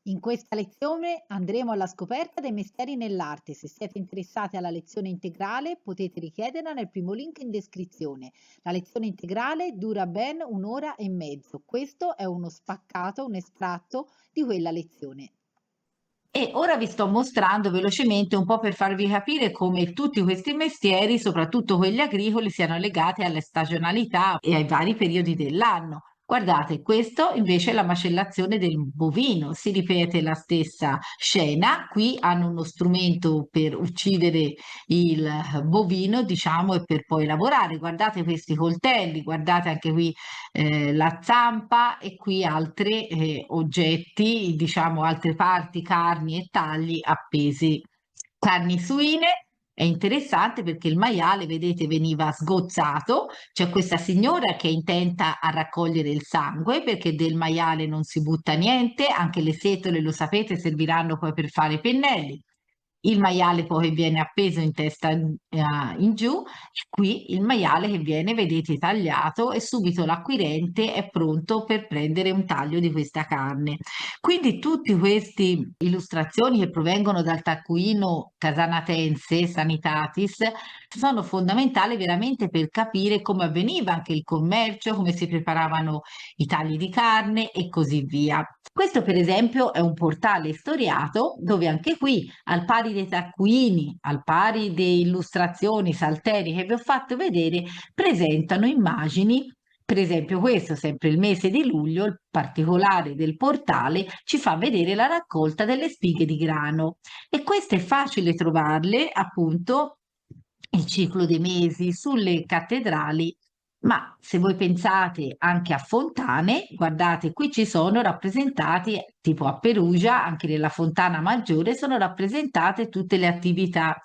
In questa lezione andremo alla scoperta dei misteri nell'arte. Se siete interessati alla lezione integrale, potete richiederla nel primo link in descrizione. La lezione integrale dura ben un'ora e mezzo. Questo è uno spaccato, un estratto di quella lezione. E ora vi sto mostrando velocemente un po' per farvi capire come tutti questi mestieri, soprattutto quelli agricoli, siano legati alle stagionalità e ai vari periodi dell'anno. Guardate, questo invece è la macellazione del bovino, si ripete la stessa scena. Qui hanno uno strumento per uccidere il bovino, diciamo, e per poi lavorare. Guardate questi coltelli, guardate anche qui la zampa e qui altri oggetti, diciamo altre parti, carni e tagli appesi. Carni suine è interessante perché il maiale, vedete, veniva sgozzato. C'è questa signora che è intenta a raccogliere il sangue perché del maiale non si butta niente, anche le setole, lo sapete, serviranno poi per fare i pennelli. Il maiale poi viene appeso in testa in giù, e qui il maiale che viene, vedete, tagliato e subito l'acquirente è pronto per prendere un taglio di questa carne. Quindi tutte queste illustrazioni che provengono dal taccuino casanatense Sanitatis sono fondamentali veramente per capire come avveniva anche il commercio, come si preparavano i tagli di carne e così via. Questo, per esempio, è un portale storiato dove anche qui, al pari dei taccuini, al pari delle illustrazioni salterie che vi ho fatto vedere, presentano immagini. Per esempio, questo, sempre il mese di luglio, il particolare del portale ci fa vedere la raccolta delle spighe di grano. E queste è facile trovarle, appunto, il ciclo dei mesi sulle cattedrali, ma se voi pensate anche a fontane, guardate, qui ci sono rappresentati, tipo a Perugia, anche nella Fontana Maggiore, sono rappresentate tutte le attività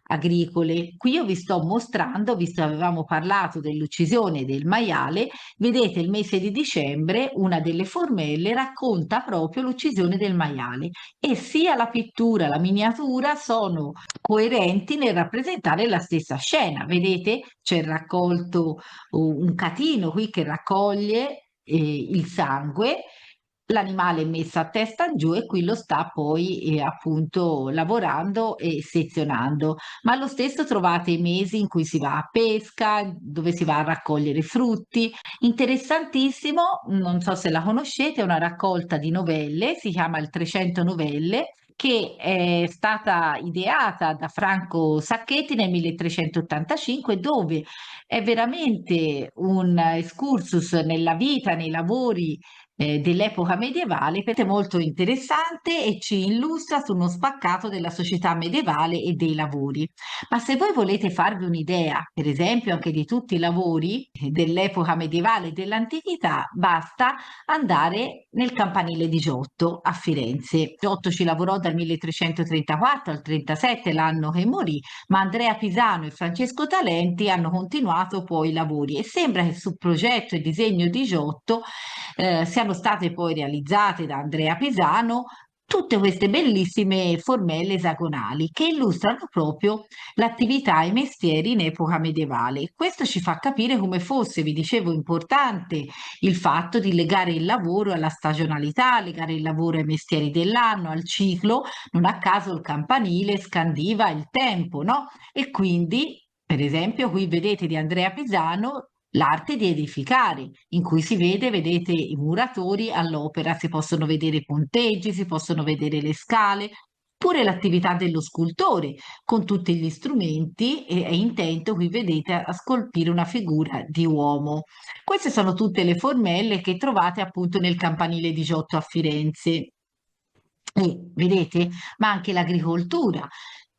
agricole. Qui io vi sto mostrando, visto che avevamo parlato dell'uccisione del maiale, vedete il mese di dicembre, una delle formelle racconta proprio l'uccisione del maiale e sia la pittura, la miniatura sono coerenti nel rappresentare la stessa scena. Vedete, c'è raccolto un catino qui che raccoglie il sangue, l'animale è messo a testa in giù e qui lo sta poi appunto lavorando e sezionando. Ma lo stesso trovate i mesi in cui si va a pesca, dove si va a raccogliere frutti. Interessantissimo, non so se la conoscete, è una raccolta di novelle, si chiama il 300 novelle, che è stata ideata da Franco Sacchetti nel 1385, dove è veramente un excursus nella vita, nei lavori dell'epoca medievale, perché è molto interessante e ci illustra su uno spaccato della società medievale e dei lavori. Ma se voi volete farvi un'idea, per esempio, anche di tutti i lavori dell'epoca medievale e dell'antichità, basta andare nel campanile di Giotto a Firenze. Giotto ci lavorò dal 1334 al 37, l'anno che morì, ma Andrea Pisano e Francesco Talenti hanno continuato poi i lavori e sembra che sul progetto e disegno di Giotto siano state poi realizzate da Andrea Pisano tutte queste bellissime formelle esagonali che illustrano proprio l'attività e i mestieri in epoca medievale. Questo ci fa capire come fosse, vi dicevo, importante il fatto di legare il lavoro alla stagionalità, legare il lavoro ai mestieri dell'anno, al ciclo. Non a caso il campanile scandiva il tempo, no? E quindi, per esempio, qui vedete di Andrea Pisano l'arte di edificare, in cui si vede, vedete, i muratori all'opera, si possono vedere i ponteggi, si possono vedere le scale, pure l'attività dello scultore con tutti gli strumenti e è intento, qui vedete, a scolpire una figura di uomo. Queste sono tutte le formelle che trovate appunto nel campanile di Giotto a Firenze. E vedete, ma anche l'agricoltura.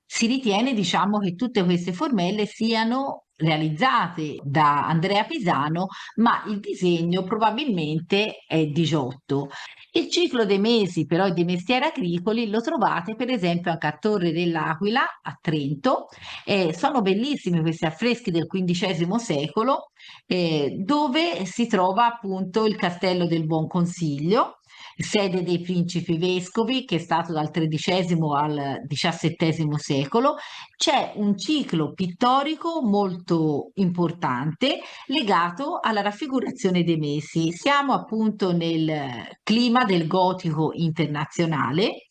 Si ritiene, diciamo, che tutte queste formelle siano realizzate da Andrea Pisano, ma il disegno probabilmente è di Giotto. Il ciclo dei mesi, però, e dei mestieri agricoli lo trovate, per esempio, anche a Torre dell'Aquila, a Trento. Sono bellissimi questi affreschi del XV secolo, dove si trova appunto il Castello del Buon Consiglio sede dei principi vescovi, che è stato dal XIII al XVII secolo. C'è un ciclo pittorico molto importante legato alla raffigurazione dei mesi. Siamo appunto nel clima del gotico internazionale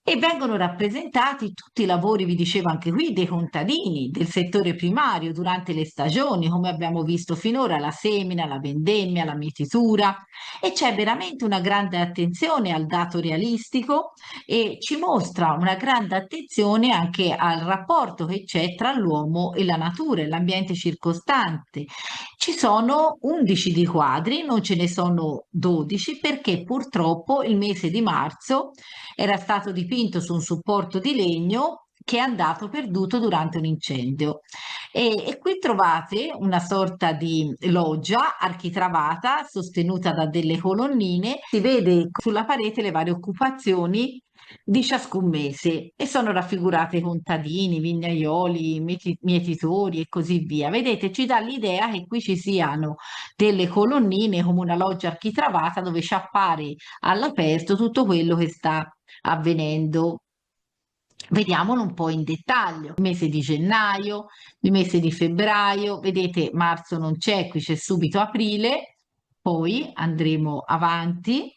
e vengono rappresentati tutti i lavori, vi dicevo anche qui, dei contadini, del settore primario durante le stagioni, come abbiamo visto finora, la semina, la vendemmia, la mietitura, e c'è veramente una grande attenzione al dato realistico e ci mostra una grande attenzione anche al rapporto che c'è tra l'uomo e la natura e l'ambiente circostante. Ci sono 11 di quadri, non ce ne sono 12 perché purtroppo il mese di marzo era stato dipinto su un supporto di legno che è andato perduto durante un incendio. E qui trovate una sorta di loggia architravata sostenuta da delle colonnine. Si vede sulla parete le varie occupazioni di ciascun mese e sono raffigurate contadini, vignaioli, mietitori e così via. Vedete, ci dà l'idea che qui ci siano delle colonnine come una loggia architravata dove ci appare all'aperto tutto quello che sta avvenendo. Vediamolo un po' in dettaglio. Il mese di gennaio, il mese di febbraio, vedete, marzo non c'è, qui c'è subito aprile, poi andremo avanti.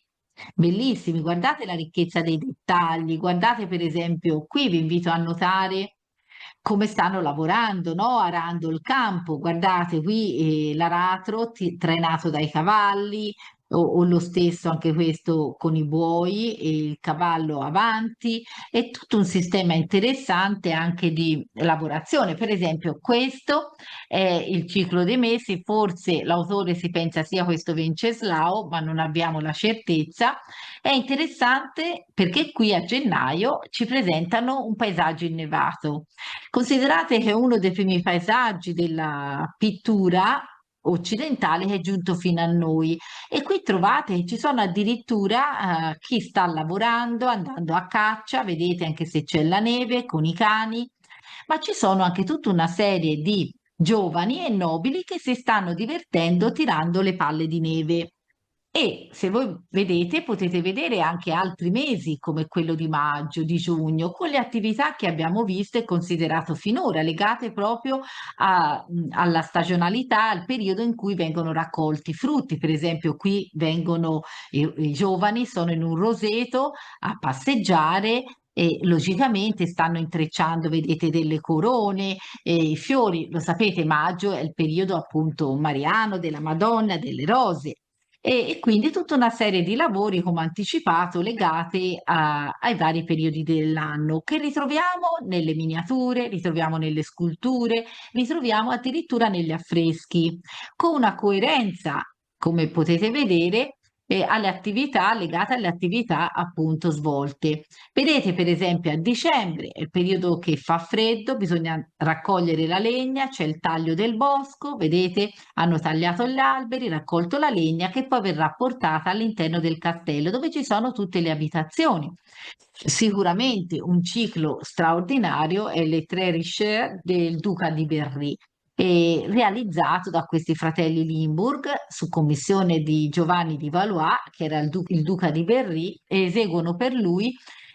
Bellissimi, guardate la ricchezza dei dettagli, guardate per esempio qui vi invito a notare come stanno lavorando, no? Arando il campo, guardate qui l'aratro trainato dai cavalli, o lo stesso anche questo con i buoi e il cavallo avanti, è tutto un sistema interessante anche di lavorazione. Per esempio, questo è il ciclo dei mesi, forse l'autore si pensa sia questo Venceslao, ma non abbiamo la certezza. È interessante perché qui a gennaio ci presentano un paesaggio innevato. Considerate che è uno dei primi paesaggi della pittura occidentale che è giunto fino a noi e qui trovate che ci sono addirittura chi sta lavorando, andando a caccia, vedete anche se c'è la neve con i cani, ma ci sono anche tutta una serie di giovani e nobili che si stanno divertendo tirando le palle di neve. E se voi vedete, potete vedere anche altri mesi come quello di maggio, di giugno, con le attività che abbiamo visto e considerato finora, legate proprio alla stagionalità, al periodo in cui vengono raccolti i frutti. Per esempio, qui vengono i giovani, sono in un roseto a passeggiare. E logicamente stanno intrecciando, vedete, delle corone, i fiori, lo sapete, maggio è il periodo appunto mariano della Madonna, delle rose. E quindi tutta una serie di lavori, come anticipato, legati ai vari periodi dell'anno, che ritroviamo nelle miniature, ritroviamo nelle sculture, ritroviamo addirittura negli affreschi, con una coerenza, come potete vedere, alle attività legate alle attività appunto svolte. Vedete per esempio a dicembre è il periodo che fa freddo, bisogna raccogliere la legna, c'è il taglio del bosco, vedete hanno tagliato gli alberi, raccolto la legna che poi verrà portata all'interno del castello dove ci sono tutte le abitazioni. Sicuramente un ciclo straordinario è Le Tre Richer del Duca di Berry, realizzato da questi fratelli Limburg su commissione di Giovanni di Valois, che era il Duca di Berry, e eseguono per lui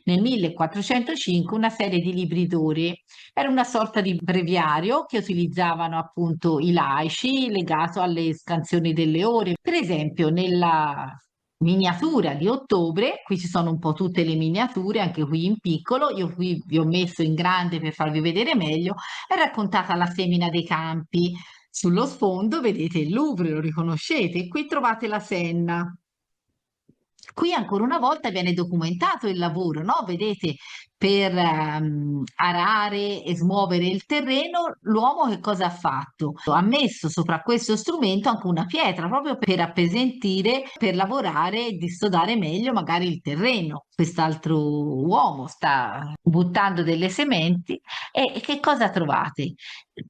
nel 1405 una serie di libri d'ore. Era una sorta di breviario che utilizzavano appunto i laici legato alle scansioni delle ore. Per esempio, nella miniatura di ottobre, qui ci sono un po' tutte le miniature, anche qui in piccolo, io qui vi ho messo in grande per farvi vedere meglio, è raccontata la semina dei campi. Sullo sfondo vedete il Louvre, lo riconoscete, e qui trovate la Senna. Qui ancora una volta viene documentato il lavoro, no? Vedete, per arare e smuovere il terreno, l'uomo che cosa ha fatto? Ha messo sopra questo strumento anche una pietra, proprio per appesantire, per lavorare e dissodare meglio magari il terreno. Quest'altro uomo sta buttando delle sementi e che cosa trovate?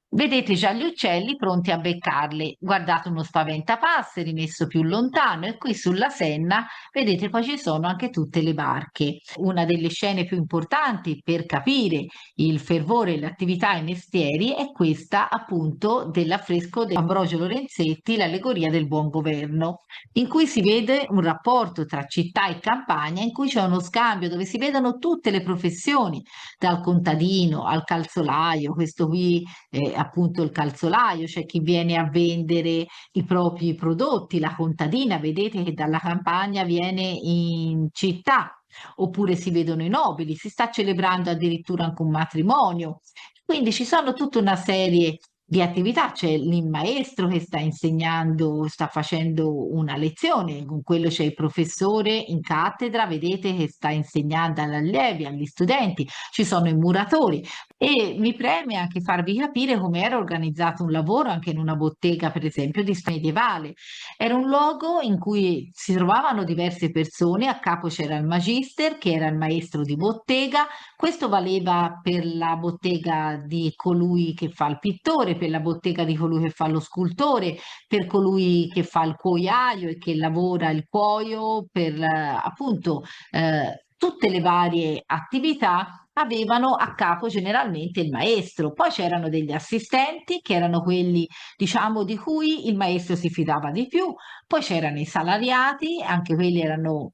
Vedete già gli uccelli pronti a beccarli. Guardate uno spaventapasseri messo più lontano e qui sulla Senna, vedete, poi ci sono anche tutte le barche. Una delle scene più importanti per capire il fervore, l'attività e i mestieri è questa appunto dell'affresco di Ambrogio Lorenzetti, l'allegoria del buon governo, in cui si vede un rapporto tra città e campagna, in cui c'è uno scambio dove si vedono tutte le professioni, dal contadino al calzolaio, questo qui appunto il calzolaio, c'è chi viene a vendere i propri prodotti, la contadina, vedete che dalla campagna viene in città, oppure si vedono i nobili, si sta celebrando addirittura anche un matrimonio. Quindi ci sono tutta una serie di attività, c'è il maestro che sta insegnando, sta facendo una lezione, con quello c'è il professore in cattedra, vedete che sta insegnando agli allievi, agli studenti, ci sono i muratori. E mi preme anche farvi capire come era organizzato un lavoro anche in una bottega, per esempio, di storia medievale. Era un luogo in cui si trovavano diverse persone, a capo c'era il magister, che era il maestro di bottega, questo valeva per la bottega di colui che fa il pittore, per la bottega di colui che fa lo scultore, per colui che fa il cuoiaio e che lavora il cuoio, per appunto tutte le varie attività avevano a capo generalmente il maestro. Poi c'erano degli assistenti che erano quelli, diciamo, di cui il maestro si fidava di più. Poi c'erano i salariati, anche quelli erano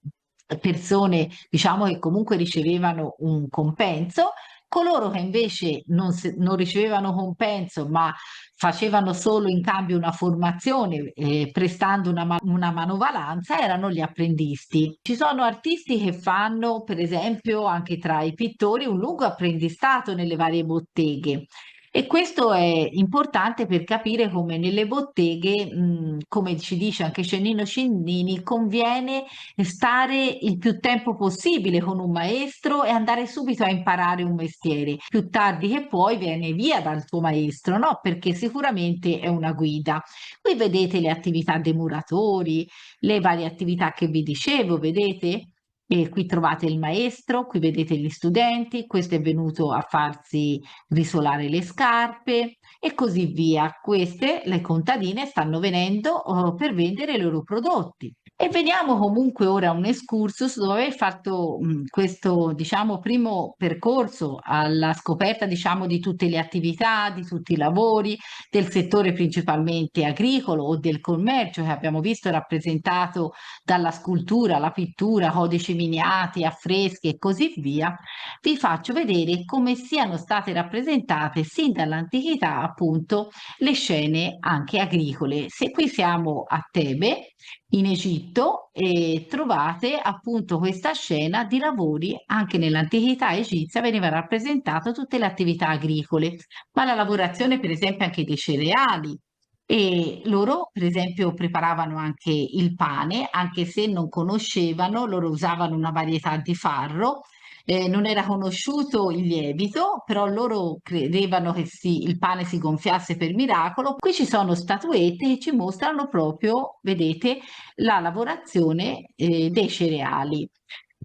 persone, diciamo, che comunque ricevevano un compenso. Coloro che invece non ricevevano compenso, ma facevano solo in cambio una formazione, prestando una manovalanza, erano gli apprendisti. Ci sono artisti che fanno, per esempio, anche tra i pittori, un lungo apprendistato nelle varie botteghe. E questo è importante per capire come nelle botteghe, come ci dice anche Cennino Cennini, conviene stare il più tempo possibile con un maestro e andare subito a imparare un mestiere. Più tardi che poi viene via dal tuo maestro, no? Perché sicuramente è una guida. Qui vedete le attività dei muratori, le varie attività che vi dicevo, vedete? E qui trovate il maestro, qui vedete gli studenti, questo è venuto a farsi risolare le scarpe e così via. Queste, le contadine, stanno venendo per vendere i loro prodotti. E veniamo comunque ora a un excursus dopo aver fatto questo, diciamo, primo percorso alla scoperta, diciamo, di tutte le attività, di tutti i lavori del settore principalmente agricolo o del commercio che abbiamo visto rappresentato dalla scultura, la pittura, codici miniati, affreschi e così via. Vi faccio vedere come siano state rappresentate sin dall'antichità, appunto, le scene anche agricole. Se qui siamo a Tebe, in Egitto, e trovate appunto questa scena di lavori. Anche nell'antichità egizia veniva rappresentato tutte le attività agricole, ma la lavorazione per esempio anche dei cereali. E loro, per esempio, preparavano anche il pane, anche se non conoscevano, loro usavano una varietà di farro. Non era conosciuto il lievito, però loro credevano che il pane si gonfiasse per miracolo. Qui ci sono statuette che ci mostrano proprio, vedete, la lavorazione dei cereali.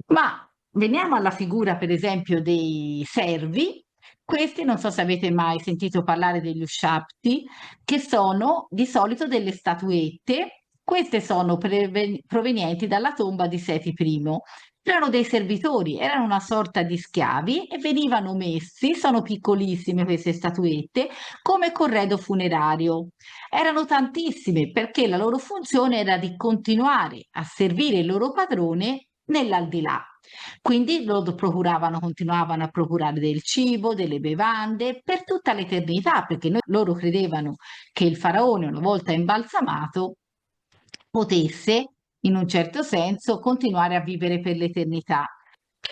Ma veniamo alla figura, per esempio, dei servi. Questi non so se avete mai sentito parlare degli ushabti, che sono di solito delle statuette. Queste sono provenienti dalla tomba di Seti I. Erano dei servitori, erano una sorta di schiavi e venivano messi, sono piccolissime queste statuette, come corredo funerario. Erano tantissime perché la loro funzione era di continuare a servire il loro padrone nell'aldilà. Quindi loro procuravano, continuavano a procurare del cibo, delle bevande per tutta l'eternità, perché loro credevano che il faraone, una volta imbalsamato, potesse, in un certo senso, continuare a vivere per l'eternità.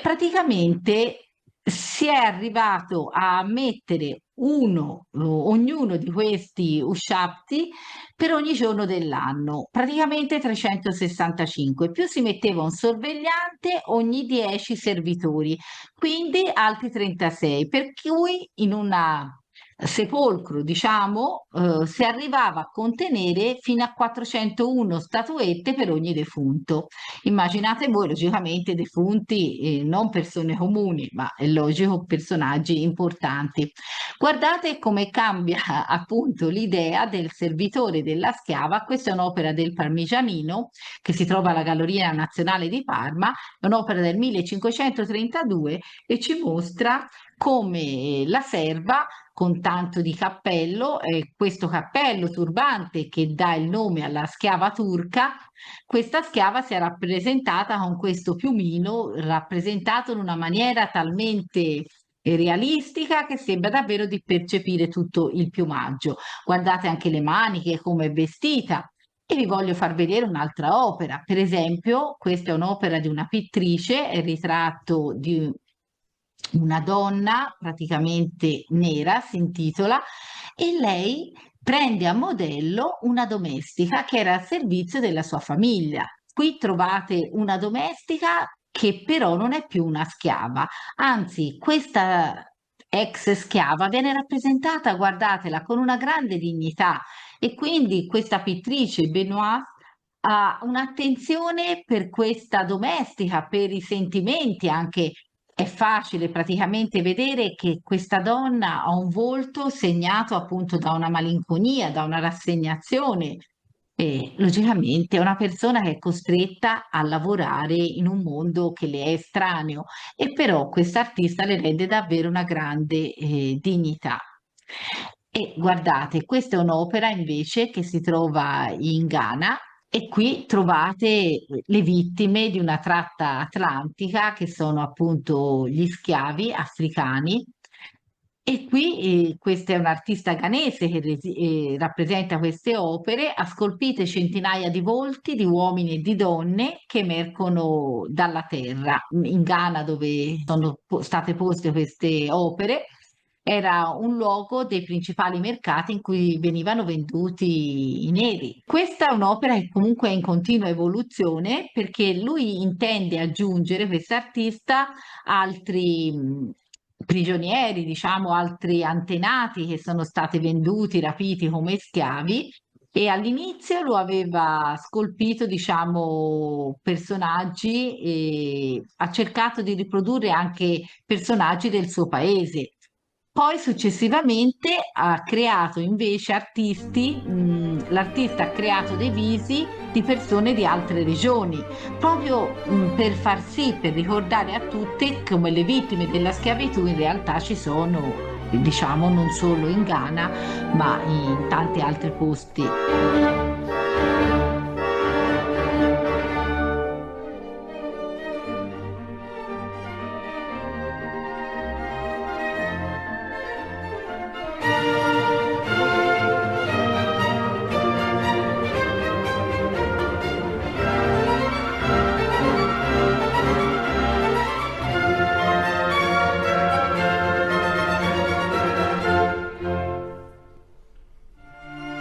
Praticamente si è arrivato a mettere ognuno di questi ushabti per ogni giorno dell'anno, praticamente 365, più si metteva un sorvegliante ogni 10 servitori, quindi altri 36, per cui in una sepolcro, diciamo, si arrivava a contenere fino a 401 statuette per ogni defunto. Immaginate voi, logicamente, defunti, non persone comuni, ma è logico, personaggi importanti. Guardate come cambia appunto l'idea del servitore e della schiava. Questa è un'opera del Parmigianino che si trova alla Galleria Nazionale di Parma, è un'opera del 1532 e ci mostra come la serva con tanto di cappello, questo cappello turbante che dà il nome alla schiava turca, questa schiava si è rappresentata con questo piumino rappresentato in una maniera talmente realistica che sembra davvero di percepire tutto il piumaggio. Guardate anche le maniche, come è vestita. E vi voglio far vedere un'altra opera. Per esempio, questa è un'opera di una pittrice, è il ritratto di una donna praticamente nera, si intitola, e lei prende a modello una domestica che era al servizio della sua famiglia. Qui trovate una domestica che però non è più una schiava, anzi, questa ex schiava viene rappresentata, guardatela, con una grande dignità e quindi questa pittrice Benoit ha un'attenzione per questa domestica, per i sentimenti anche. È facile praticamente vedere che questa donna ha un volto segnato appunto da una malinconia, da una rassegnazione. E logicamente è una persona che è costretta a lavorare in un mondo che le è estraneo e però quest'artista le rende davvero una grande dignità. E guardate, questa è un'opera invece che si trova in Ghana e qui trovate le vittime di una tratta atlantica che sono appunto gli schiavi africani. E qui questa è un'artista ghanese che rappresenta queste opere, ha scolpite centinaia di volti di uomini e di donne che emergono dalla terra. In Ghana, dove sono state poste queste opere, era un luogo dei principali mercati in cui venivano venduti i neri. Questa è un'opera che comunque è in continua evoluzione perché lui intende aggiungere, quest'artista, altri prigionieri, diciamo, altri antenati che sono stati venduti, rapiti come schiavi. E all'inizio lo aveva scolpito, diciamo, personaggi e ha cercato di riprodurre anche personaggi del suo paese. Poi successivamente ha creato invece artisti, l'artista ha creato dei visi di persone di altre regioni, proprio per far sì, per ricordare a tutti come le vittime della schiavitù in realtà ci sono, diciamo, non solo in Ghana, ma in tanti altri posti.